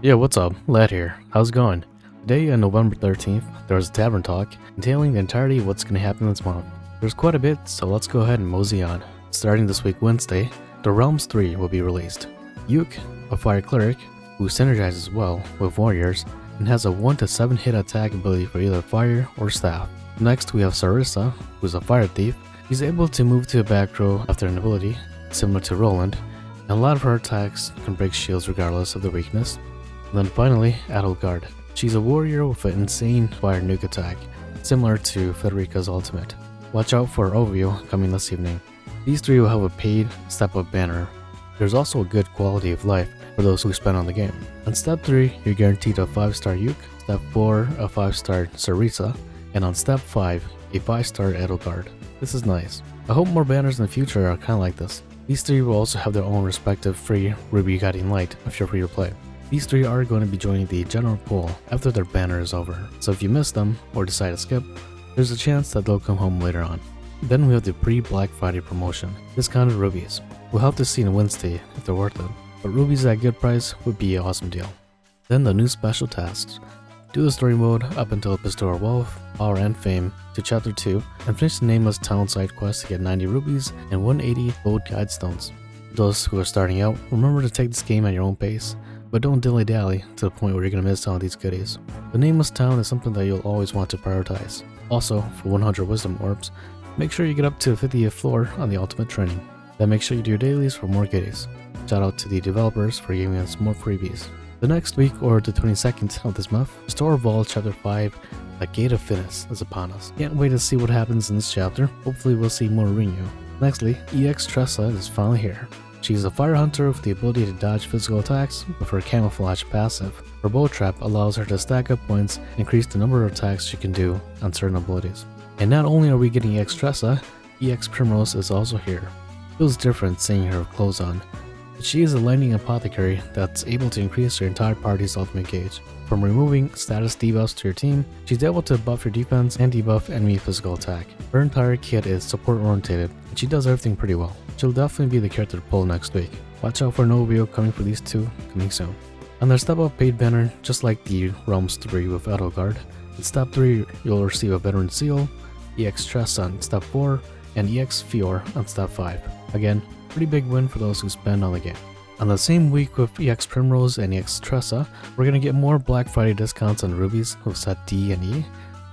Yeah, what's up? Lad here. How's it going? Today on November 13th, there was a tavern talk entailing the entirety of what's going to happen this month. There's quite a bit, so let's go ahead and mosey on. Starting this week Wednesday, The Realms 3 will be released. Yuke, a fire cleric, who synergizes well with warriors and has a 1 to 7 hit attack ability for either fire or staff. Next we have Sarissa, who's a fire thief. She's able to move to a back row after an ability, similar to Roland, and a lot of her attacks can break shields regardless of their weakness. And then finally, Adelgard. She's a warrior with an insane fire nuke attack, similar to Federica's ultimate. Watch out for her overview coming this evening. These three will have a paid step-up banner. There's also a good quality of life for those who spend on the game. On step 3, you're guaranteed a 5-star Yuke, step 4, a 5-star Sarissa, and on step 5, a 5-star Adelgard. This is nice. I hope more banners in the future are kinda like this. These three will also have their own respective free Ruby Guiding Light if you're free to play. These three are going to be joining the general pool after their banner is over, so if you miss them or decide to skip, there's a chance that they'll come home later on. Then we have the pre-Black Friday promotion, discounted rubies. We'll have to see on Wednesday if they're worth it, but rubies at a good price would be an awesome deal. Then the new special tasks. Do the story mode up until Bestower Wealth, Power and Fame to Chapter 2, and finish the Nameless Town side quest to get 90 rubies and 180 gold guide stones. For those who are starting out, remember to take this game at your own pace, but don't dilly-dally to the point where you're going to miss all these goodies. The Nameless Town is something that you'll always want to prioritize. Also, for 100 Wisdom Orbs, make sure you get up to the 50th floor on the Ultimate Training. Then make sure you do your dailies for more goodies. Shout out to the developers for giving us more freebies. The next week, or the 22nd of this month, Store Vault Chapter 5, The Gate of Fitness is upon us. Can't wait to see what happens in this chapter. Hopefully we'll see more Rinyu. Nextly, EX Tressa is finally here. She's a fire hunter with the ability to dodge physical attacks with her camouflage passive. Her bow trap allows her to stack up points and increase the number of attacks she can do on certain abilities. And not only are we getting EX Tressa, EX Primrose is also here. It feels different seeing her with clothes on. But she is a lightning apothecary that's able to increase your entire party's ultimate gauge. From removing status debuffs to your team, she's able to buff your defense and debuff enemy physical attack. Her entire kit is support oriented, and she does everything pretty well. She'll definitely be the character to pull next week. Watch out for an overview coming for these two coming soon. On their step up paid banner, just like the Realms 3 with Adelgard, in step 3 you'll receive a veteran seal, EX Tress on step 4, and EX Fior on step 5. Again, pretty big win for those who spend on the game. On the same week with EX Primrose and EX Tressa, we're going to get more Black Friday discounts on rubies with set D and E.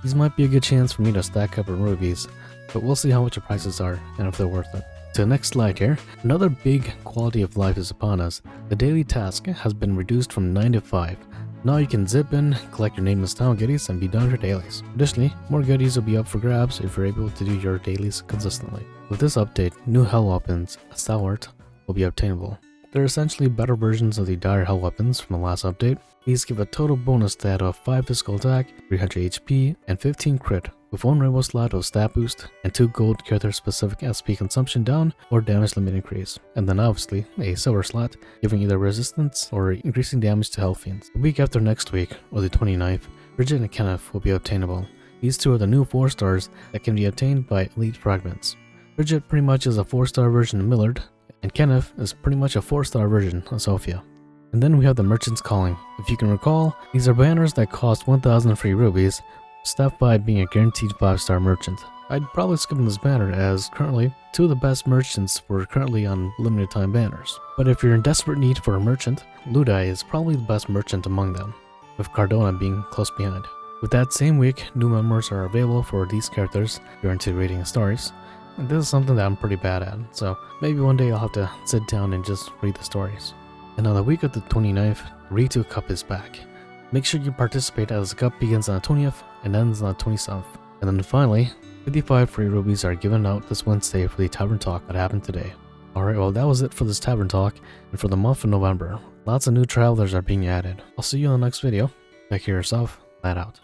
These might be a good chance for me to stack up on rubies, but we'll see how much the prices are and if they're worth it. To the next slide here, another big quality of life is upon us. The daily task has been reduced from 9 to 5. Now you can zip in, collect your Nameless Town goodies, and be done with your dailies. Additionally, more goodies will be up for grabs if you're able to do your dailies consistently. With this update, new Hell Weapons, Stalwart, will be obtainable. They're essentially better versions of the Dire Hell Weapons from the last update. These give a total bonus stat of 5 physical attack, 300 HP, and 15 crit, with 1 rainbow slot of stat boost, and 2 gold character specific SP consumption down or damage limit increase, and then obviously a silver slot, giving either resistance or increasing damage to health fiends. The week after next week, or the 29th, Bridget and Kenneth will be obtainable. These two are the new 4 stars that can be obtained by elite fragments. Bridget pretty much is a 4-star version of Millard, and Kenneth is pretty much a 4-star version of Sophia. And then we have the Merchant's Calling. If you can recall, these are banners that cost 1,000 free rubies, step 5 being a guaranteed 5-star merchant. I'd probably skip this banner as currently 2 of the best merchants were currently on limited time banners. But if you're in desperate need for a merchant, Ludai is probably the best merchant among them, with Cardona being close behind. With that same week, new members are available for these characters if you're into reading stories. And this is something that I'm pretty bad at, so maybe one day I'll have to sit down and just read the stories. And on the week of the 29th, Ritu Cup is back. Make sure you participate as the cup begins on the 20th and ends on the 27th. And then finally, 55 free rubies are given out this Wednesday for the Tavern Talk that happened today. Alright, well that was it for this Tavern Talk and for the month of November. Lots of new travelers are being added. I'll see you in the next video. Take care of yourself. Lad out.